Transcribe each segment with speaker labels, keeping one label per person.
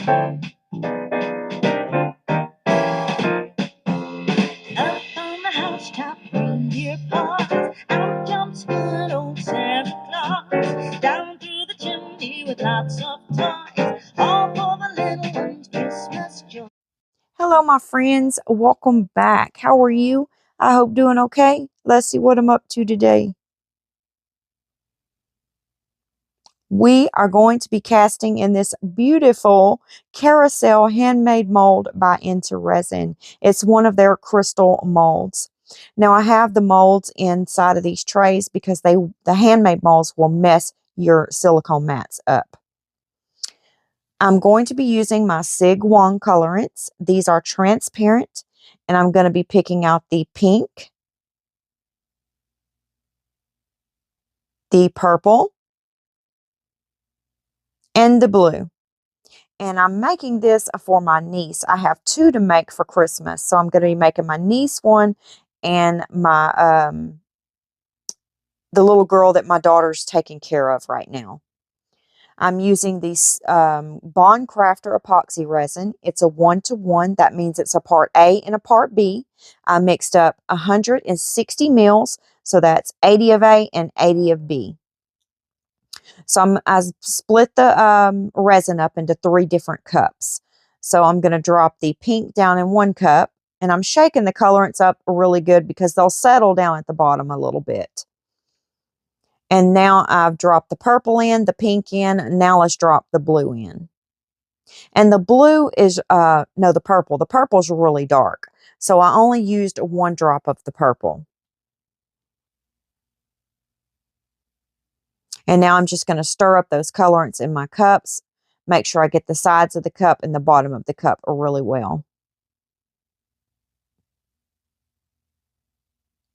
Speaker 1: Up on the housetop, reindeer paws, out jumps good old Santa Claus, down through the chimney with lots of toys, all for the little ones' Christmas joy. Hello, my friends. Welcome back. How are you? I hope doing okay. Let's see what I'm up to today. We are going to be casting in this beautiful Carousel handmade mold by IntoResin. It's one of their crystal molds. Now I have the molds inside of these trays because the handmade molds will mess your silicone mats up. I'm going to be using my Sig 1 colorants. These are transparent, and I'm going to be picking out the pink, the purple, and the blue. And I'm making this for my niece. I have two to make for Christmas. So I'm going to be making my niece one and my the little girl that my daughter's taking care of right now. I'm using this Bond Crafter epoxy resin. It's a 1-to-1. That means it's a part A and a part B. I mixed up 160 mils. So that's 80 of A and 80 of B. So I split the resin up into 3 different cups. So I'm going to drop the pink down in 1 cup, and I'm shaking the colorants up really good because they'll settle down at the bottom a little bit. And now I've dropped the purple in, the pink in. Now let's drop the blue in. And the blue is, no, the purple. The purple's really dark. So I only used 1 drop of the purple. And now I'm just going to stir up those colorants in my cups. Make sure I get the sides of the cup and the bottom of the cup really well.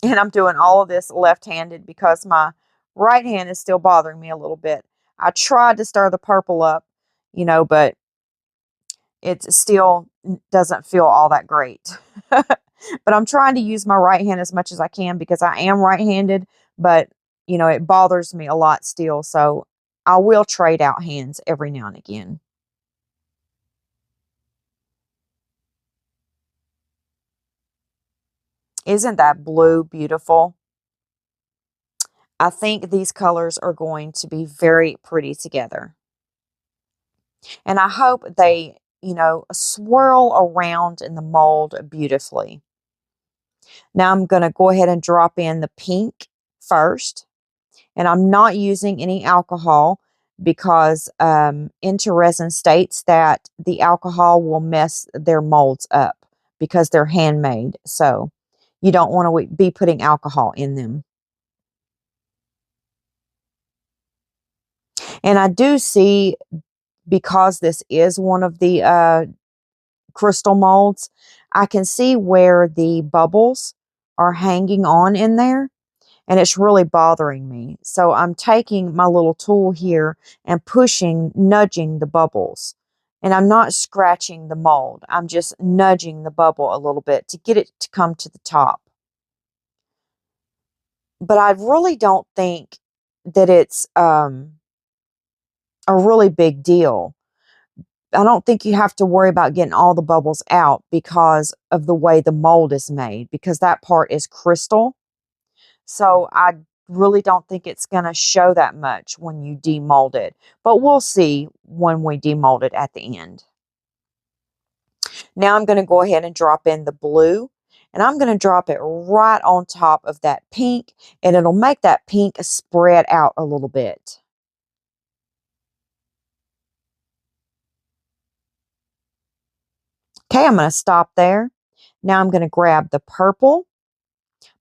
Speaker 1: And I'm doing all of this left-handed because my right hand is still bothering me a little bit. I tried to stir the purple up, you know, but it still doesn't feel all that great. But I'm trying to use my right hand as much as I can because I am right-handed, but, you know, it bothers me a lot still. So I will trade out hands every now and again. Isn't that blue beautiful? I think these colors are going to be very pretty together. And I hope they, you know, swirl around in the mold beautifully. Now I'm going to go ahead and drop in the pink first. And I'm not using any alcohol because IntoResin states that the alcohol will mess their molds up because they're handmade. So you don't want to be putting alcohol in them. And I do see, because this is one of the crystal molds, I can see where the bubbles are hanging on in there, and it's really bothering me. So I'm taking my little tool here and pushing, nudging the bubbles. And I'm not scratching the mold. I'm just nudging the bubble a little bit to get it to come to the top. But I really don't think that it's a really big deal. I don't think you have to worry about getting all the bubbles out because of the way the mold is made, because that part is crystal. So I really don't think it's going to show that much when you demold it. But we'll see when we demold it at the end. Now I'm going to go ahead and drop in the blue. And I'm going to drop it right on top of that pink. And it'll make that pink spread out a little bit. Okay, I'm going to stop there. Now I'm going to grab the purple.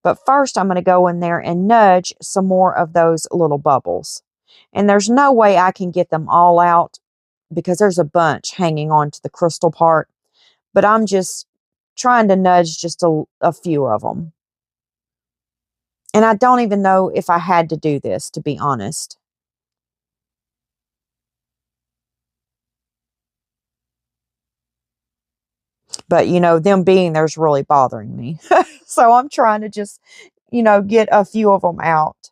Speaker 1: But first, I'm going to go in there and nudge some more of those little bubbles. And there's no way I can get them all out because there's a bunch hanging on to the crystal part. But I'm just trying to nudge just a few of them. And I don't even know if I had to do this, to be honest. But, you know, them being there's really bothering me. So I'm trying to just, you know, get a few of them out.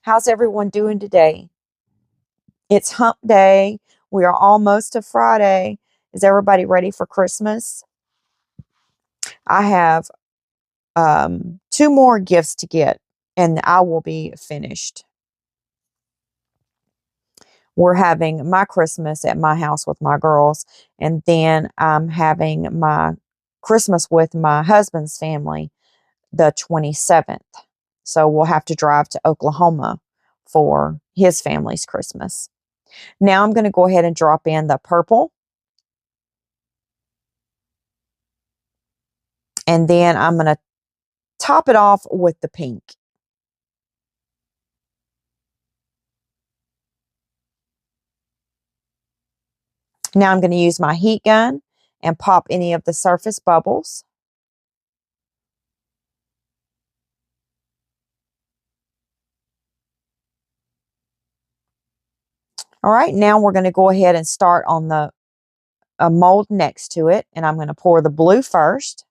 Speaker 1: How's everyone doing today? It's hump day. We are almost to Friday. Is everybody ready for Christmas? I have two more gifts to get, and I will be finished. We're having my Christmas at my house with my girls, and then I'm having my Christmas with my husband's family the 27th. So we'll have to drive to Oklahoma for his family's Christmas. Now I'm going to go ahead and drop in the purple, and then I'm going to top it off with the pink. Now I'm going to use my heat gun and pop any of the surface bubbles. All right, now we're going to go ahead and start on the mold next to it, and I'm going to pour the blue first.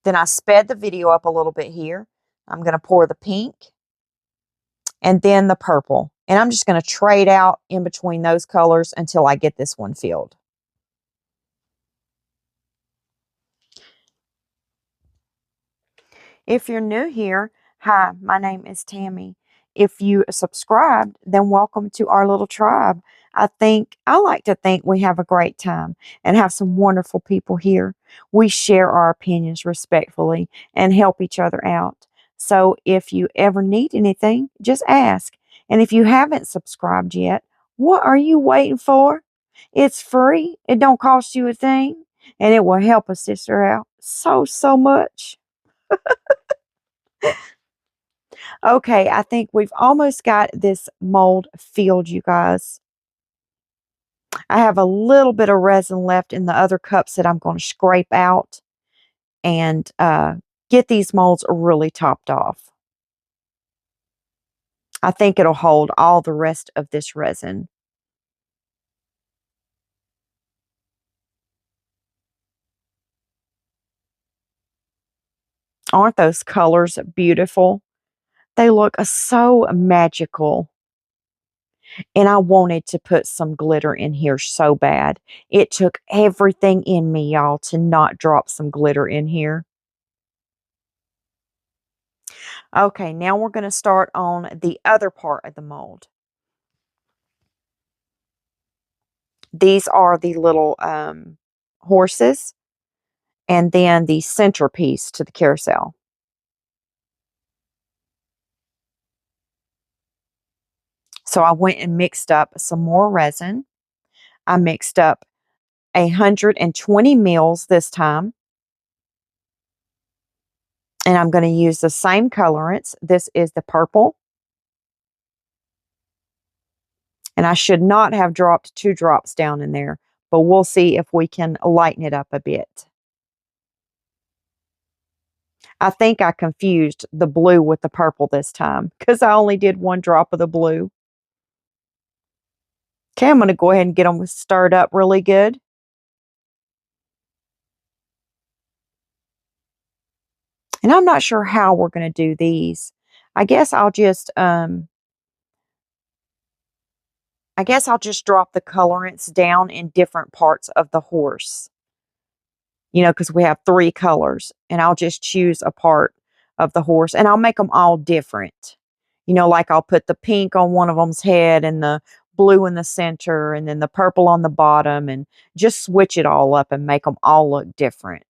Speaker 1: Then I sped the video up a little bit here. I'm going to pour the pink and then the purple. And I'm just going to trade out in between those colors until I get this one filled. If you're new here, hi, my name is Tammy. If you subscribed, then welcome to our little tribe. I like to think we have a great time and have some wonderful people here. We share our opinions respectfully and help each other out. So if you ever need anything, just ask. And if you haven't subscribed yet, what are you waiting for? It's free. It don't cost you a thing, and it will help a sister out so much. Okay, I think we've almost got this mold filled, you guys. I have a little bit of resin left in the other cups that I'm going to scrape out and get these molds really topped off. I think it'll hold all the rest of this resin. Aren't those colors beautiful? They look so magical. And I wanted to put some glitter in here so bad. It took everything in me, y'all, to not drop some glitter in here. Okay, now we're going to start on the other part of the mold. These are the little horses and then the centerpiece to the carousel. So I went and mixed up some more resin. I mixed up 120 mils this time. And I'm going to use the same colorants. This is the purple. And I should not have dropped 2 drops down in there, but we'll see if we can lighten it up a bit. I think I confused the blue with the purple this time because I only did 1 drop of the blue. Okay, I'm going to go ahead and get them stirred up really good. And I'm not sure how we're going to do these. I guess I'll just drop the colorants down in different parts of the horse. You know, because we have 3 colors, and I'll just choose a part of the horse, and I'll make them all different. You know, like I'll put the pink on one of them's head and the blue in the center and then the purple on the bottom, and just switch it all up and make them all look different.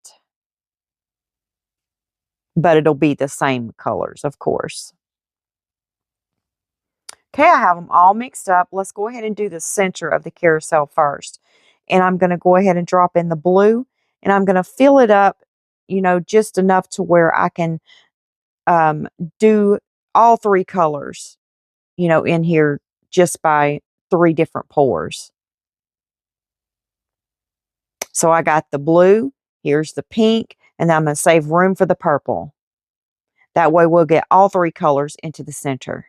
Speaker 1: But it'll be the same colors, of course. Okay, I have them all mixed up. Let's go ahead and do the center of the carousel first. And I'm going to go ahead and drop in the blue, and I'm going to fill it up, you know, just enough to where I can do all 3 colors, you know, in here just by 3 different pours. So I got the blue, here's the pink, and I'm going to save room for the purple. That way we'll get all 3 colors into the center.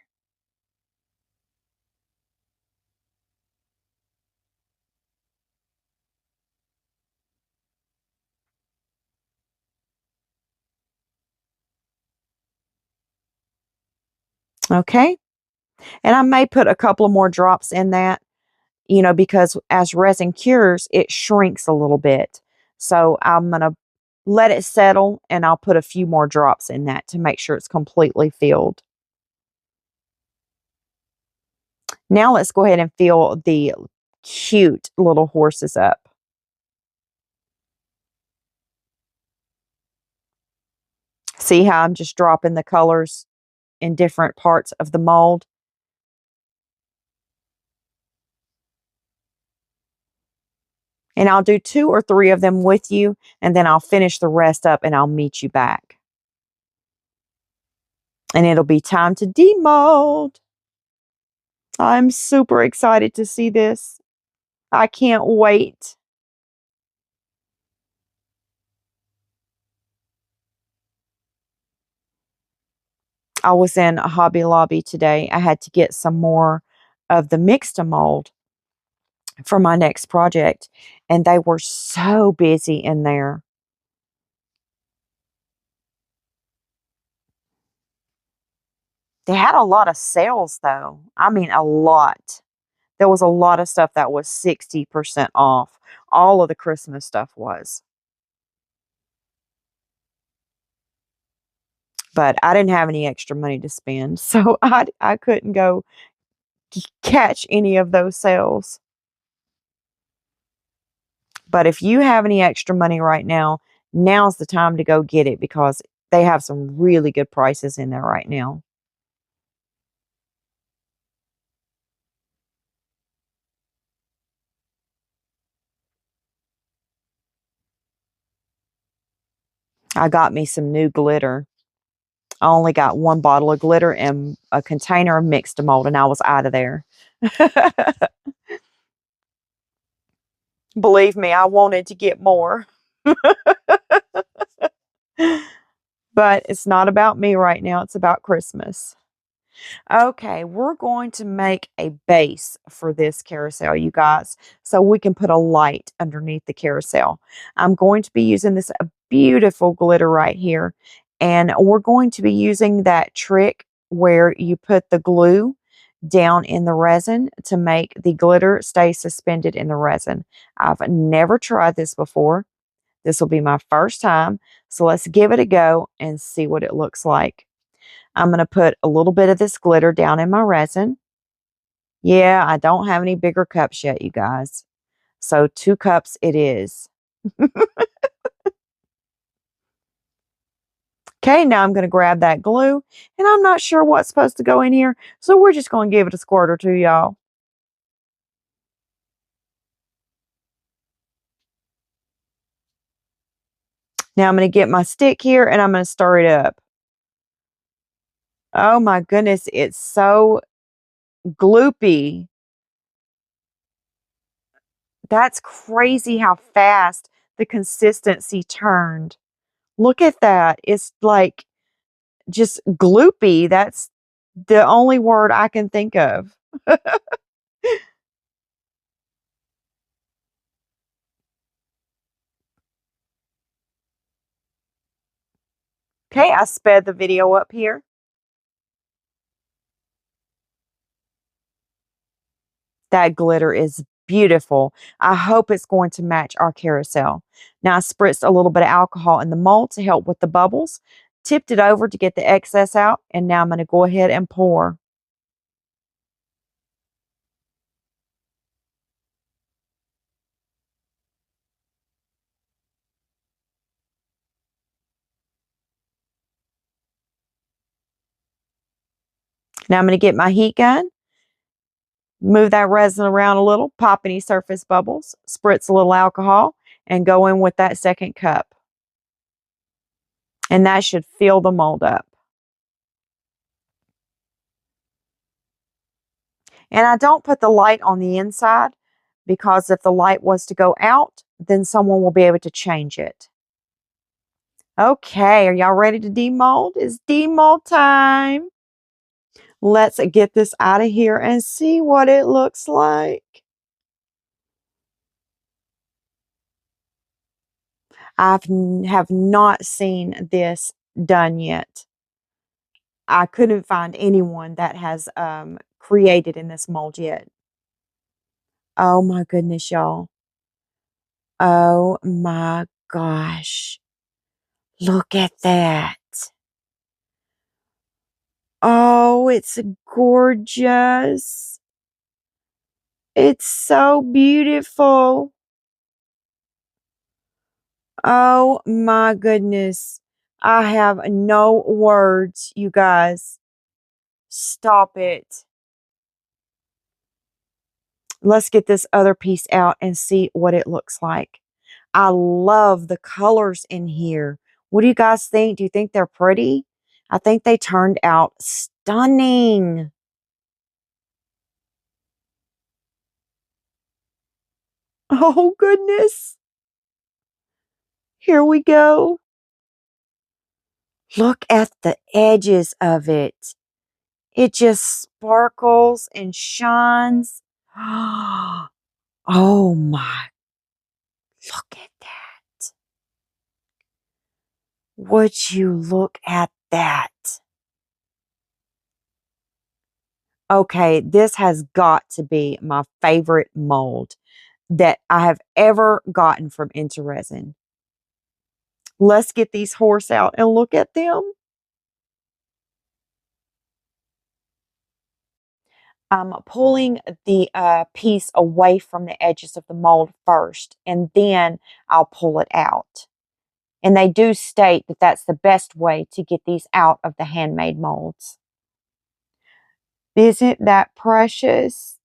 Speaker 1: Okay. And I may put a couple of more drops in that, because as resin cures, it shrinks a little bit. So I'm going to let it settle and I'll put a few more drops in that to make sure it's completely filled. Now let's go ahead and fill the cute little horses up. See how I'm just dropping the colors in different parts of the mold? And I'll do 2 or 3 of them with you, and then I'll finish the rest up and I'll meet you back. And it'll be time to demold. I'm super excited to see this. I can't wait. I was in a Hobby Lobby today. I had to get some more of the mixed mold for my next project, and they were so busy in there. They had a lot of sales though. I mean, a lot. There was a lot of stuff that was 60% off. All of the Christmas stuff was. But I didn't have any extra money to spend, so I couldn't go catch any of those sales. But if you have any extra money right now, now's the time to go get it because they have some really good prices in there right now. I got me some new glitter. I only got 1 bottle of glitter and a container of mixed mold, and I was out of there. Believe me, I wanted to get more. But it's not about me right now, it's about Christmas. Okay, we're going to make a base for this carousel, you guys, so we can put a light underneath the carousel. I'm going to be using this beautiful glitter right here, and we're going to be using that trick where you put the glue down in the resin to make the glitter stay suspended in the resin. I've never tried this before. This will be my first time, so let's give it a go and see what it looks like. I'm going to put a little bit of this glitter down in my resin. Yeah, I don't have any bigger cups yet, you guys. So 2 cups it is. Okay, now I'm going to grab that glue, and I'm not sure what's supposed to go in here, so we're just going to give it a squirt or 2, y'all. Now I'm going to get my stick here, and I'm going to stir it up. Oh my goodness, it's so gloopy. That's crazy how fast the consistency turned. Look at that. It's like just gloopy. That's the only word I can think of. Okay, I sped the video up here. That glitter is beautiful. I hope it's going to match our carousel. Now I spritzed a little bit of alcohol in the mold to help with the bubbles, tipped it over to get the excess out, and now I'm going to go ahead and pour. Now I'm going to get my heat gun, move that resin around a little, pop any surface bubbles, spritz a little alcohol, and go in with that second cup. And that should fill the mold up. And I don't put the light on the inside because if the light was to go out, then someone will be able to change it. Okay, are y'all ready to demold? It's demold time. Let's get this out of here and see what it looks like. I have not seen this done yet. I couldn't find anyone that has created in this mold yet. Oh my goodness, y'all. Oh my gosh. Look at that. Oh, it's gorgeous. It's so beautiful. Oh my goodness. I have no words, you guys. Stop it. Let's get this other piece out and see what it looks like. I love the colors in here. What do you guys think? Do you think they're pretty? I think they turned out stunning. Oh goodness. Here we go. Look at the edges of it. It just sparkles and shines. Oh my, look at that. Would you look at that? Okay, this has got to be my favorite mold that I have ever gotten from IntoResin. Let's get these horse out and look at them. I'm pulling the piece away from the edges of the mold first, and then I'll pull it out. And they do state that that's the best way to get these out of the handmade molds. Isn't that precious?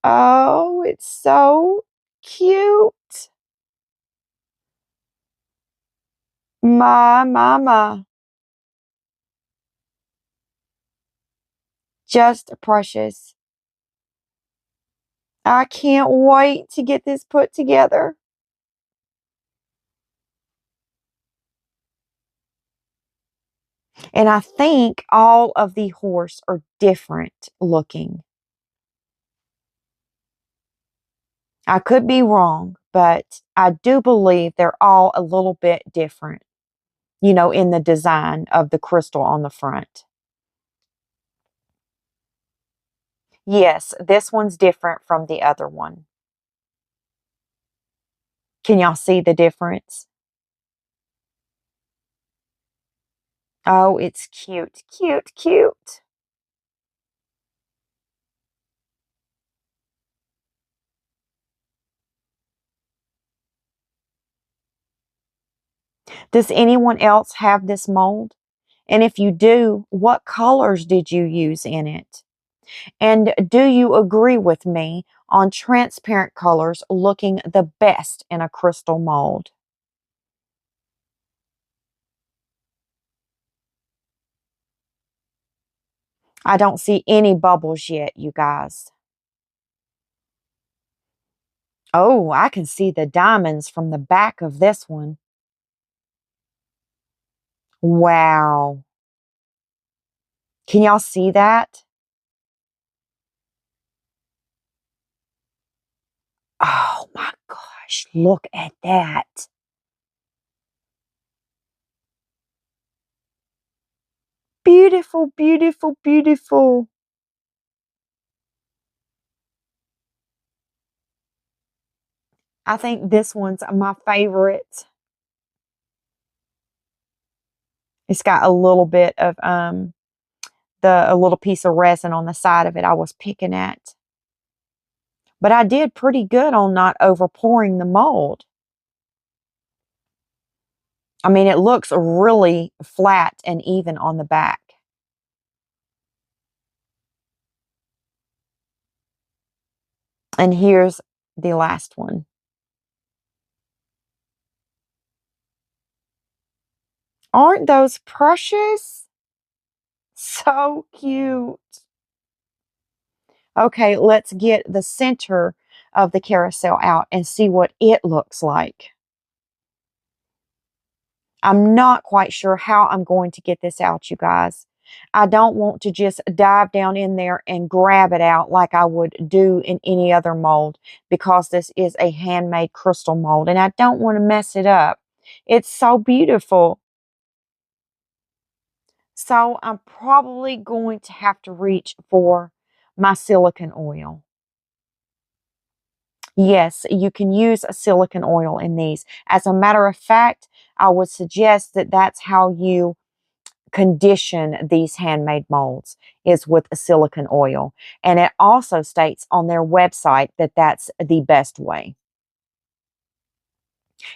Speaker 1: Oh, it's so cute. My mama. Just precious. I can't wait to get this put together. And I think all of the horse are different looking. I could be wrong, but I do believe they're all a little bit different, you know, in the design of the crystal on the front. Yes, this one's different from the other one. Can y'all see the difference? Oh, it's cute, cute, cute. Does anyone else have this mold? And if you do, what colors did you use in it? And do you agree with me on transparent colors looking the best in a crystal mold? I don't see any bubbles yet, you guys. Oh, I can see the diamonds from the back of this one. Wow. Can y'all see that? Oh my gosh, look at that. Beautiful, beautiful, beautiful. I think this one's my favorite. It's got a little bit of a little piece of resin on the side of it I was picking at. But I did pretty good on not overpouring the mold. I mean, it looks really flat and even on the back. And here's the last one. Aren't those precious? So cute. Okay, let's get the center of the carousel out and see what it looks like. I'm not quite sure how I'm going to get this out, you guys. I don't want to just dive down in there and grab it out like I would do in any other mold because this is a handmade crystal mold and I don't want to mess it up. It's so beautiful. So I'm probably going to have to reach for my silicone oil. Yes, you can use a silicone oil in these. As a matter of fact, I would suggest that that's how you condition these handmade molds, is with a silicone oil. And it also states on their website that that's the best way.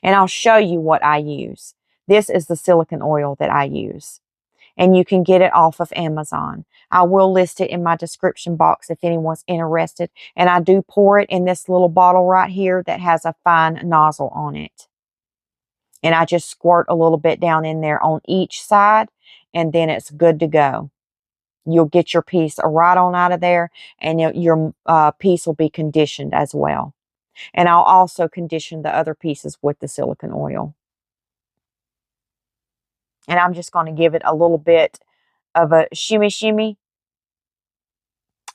Speaker 1: And I'll show you what I use. This is the silicone oil that I use. And you can get it off of Amazon. I will list it in my description box if anyone's interested. And I do pour it in this little bottle right here that has a fine nozzle on it. And I just squirt a little bit down in there on each side, and then it's good to go. You'll get your piece right on out of there, and your piece will be conditioned as well. And I'll also condition the other pieces with the silicone oil. And I'm just going to give it a little bit of a shimmy shimmy.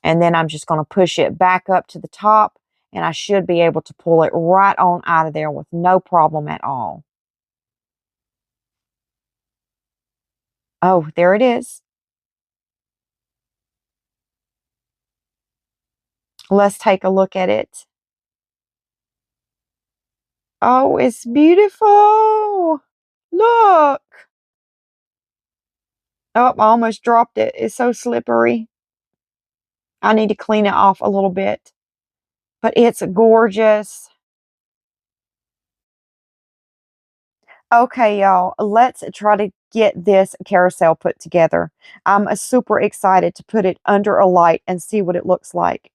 Speaker 1: And then I'm just going to push it back up to the top, and I should be able to pull it right on out of there with no problem at all. Oh, there it is. Let's take a look at it. Oh, it's beautiful. Look. Oh, I almost dropped it. It's so slippery. I need to clean it off a little bit. But it's gorgeous. Okay, y'all, let's try to get this carousel put together. I'm super excited to put it under a light and see what it looks like.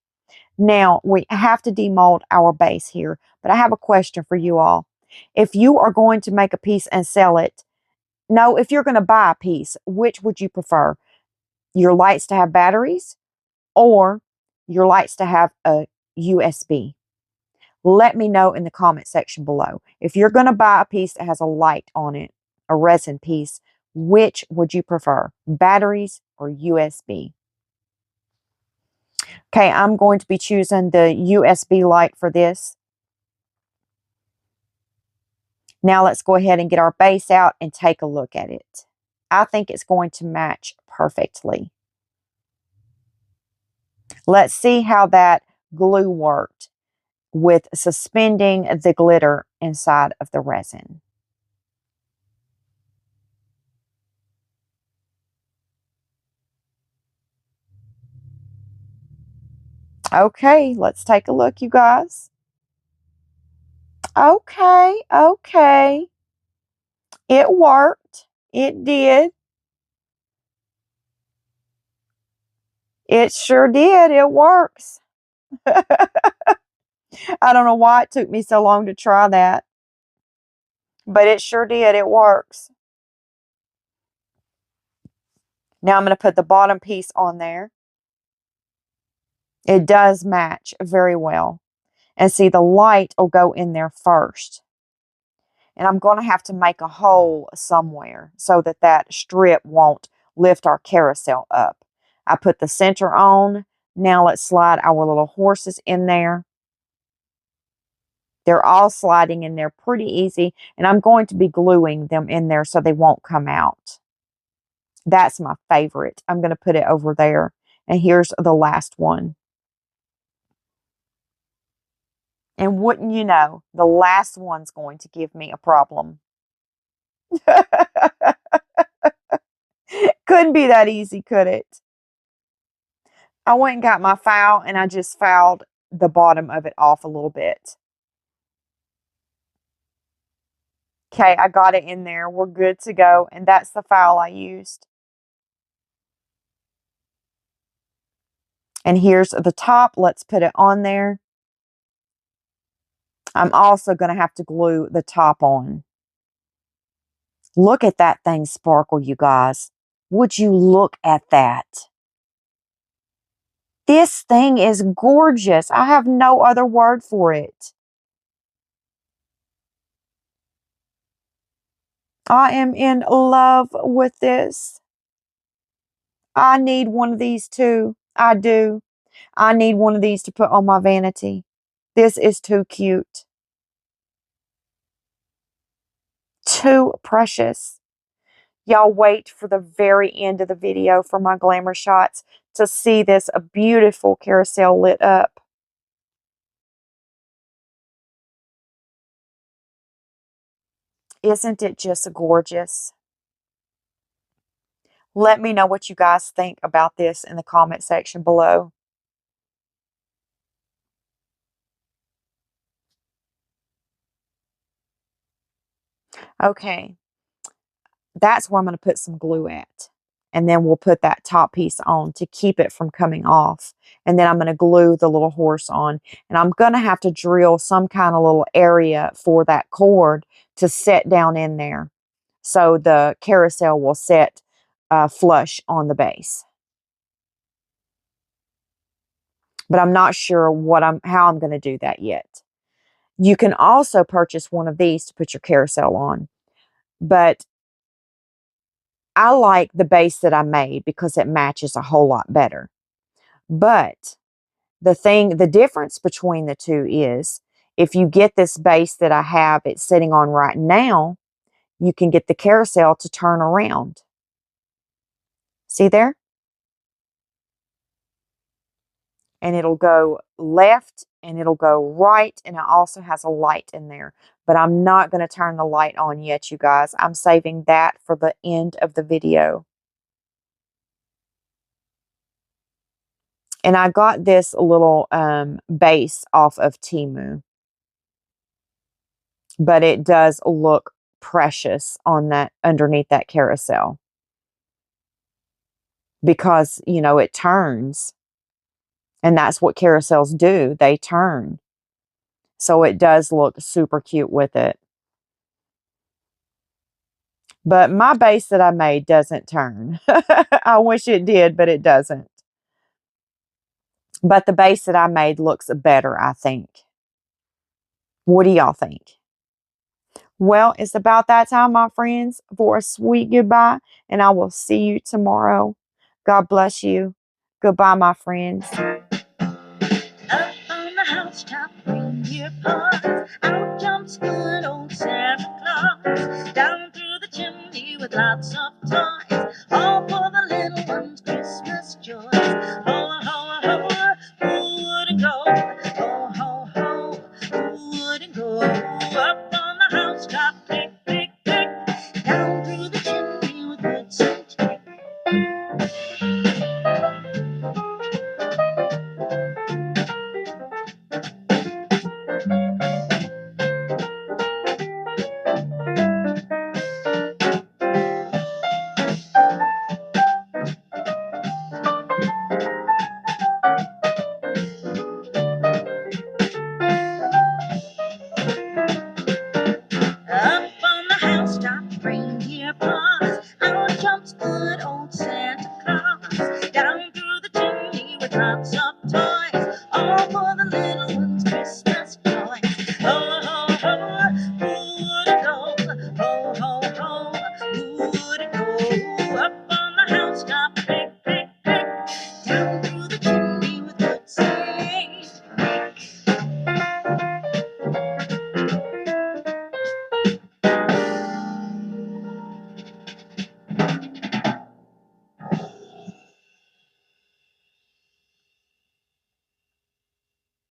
Speaker 1: Now, we have to demold our base here, but I have a question for you all. If you are going to make a piece and sell it, no, if you're going to buy a piece, which would you prefer? Your lights to have batteries or your lights to have a USB? Let me know in the comment section below. If you're going to buy a piece that has a light on it, a resin piece, which would you prefer? Batteries or USB? Okay, I'm going to be choosing the USB light for this. Now let's go ahead and get our base out and take a look at it. I think it's going to match perfectly. Let's see how that glue worked with suspending the glitter inside of the resin. Okay, let's take a look, you guys. Okay, okay. It worked. It did. It sure did. It works. I don't know why it took me so long to try that, but it sure did. It works. Now I'm going to put the bottom piece on there. It does match very well. And see, the light will go in there first. And I'm going to have to make a hole somewhere so that that strip won't lift our carousel up. I put the center on. Now let's slide our little horses in there. They're all sliding in there pretty easy, and I'm going to be gluing them in there so they won't come out. That's my favorite. I'm going to put it over there. And here's the last one. And wouldn't you know, the last one's going to give me a problem. Couldn't be that easy, could it? I went and got my file, and I just filed the bottom of it off a little bit. Okay, I got it in there. We're good to go. And that's the file I used. And here's the top. Let's put it on there. I'm also going to have to glue the top on. Look at that thing sparkle, you guys. Would you look at that? This thing is gorgeous. I have no other word for it. I am in love with this. I need one of these too. I do. I need one of these to put on my vanity. This is too cute. Too precious. Y'all wait for the very end of the video for my glamour shots to see this beautiful carousel lit up. Isn't it just gorgeous? Let me know what you guys think about this in the comment section below. Okay, that's where I'm going to put some glue at. And then we'll put that top piece on to keep it from coming off. And then I'm going to glue the little horse on. And I'm going to have to drill some kind of little area for that cord to set down in there, so the carousel will set flush on the base. But I'm not sure how I'm going to do that yet. You can also purchase one of these to put your carousel on. But I like the base that I made because it matches a whole lot better. But the difference between the two is, if you get this base that I have it sitting on right now, you can get the carousel to turn around. See there? And it'll go left and it'll go right, and it also has a light in there. But I'm not going to turn the light on yet, you guys. I'm saving that for the end of the video. And I got this little base off of Temu. But it does look precious on that, underneath that carousel. Because, you know, it turns. And that's what carousels do. They turn. So it does look super cute with it. But my base that I made doesn't turn. I wish it did, but it doesn't. But the base that I made looks better, I think. What do y'all think? Well, it's about that time, my friends, for a sweet goodbye, and I will see you tomorrow. God bless you. Goodbye, my friends. Up on the housetop, reindeer paws, out jumps good old Santa Claus, down through the chimney with lots of toys.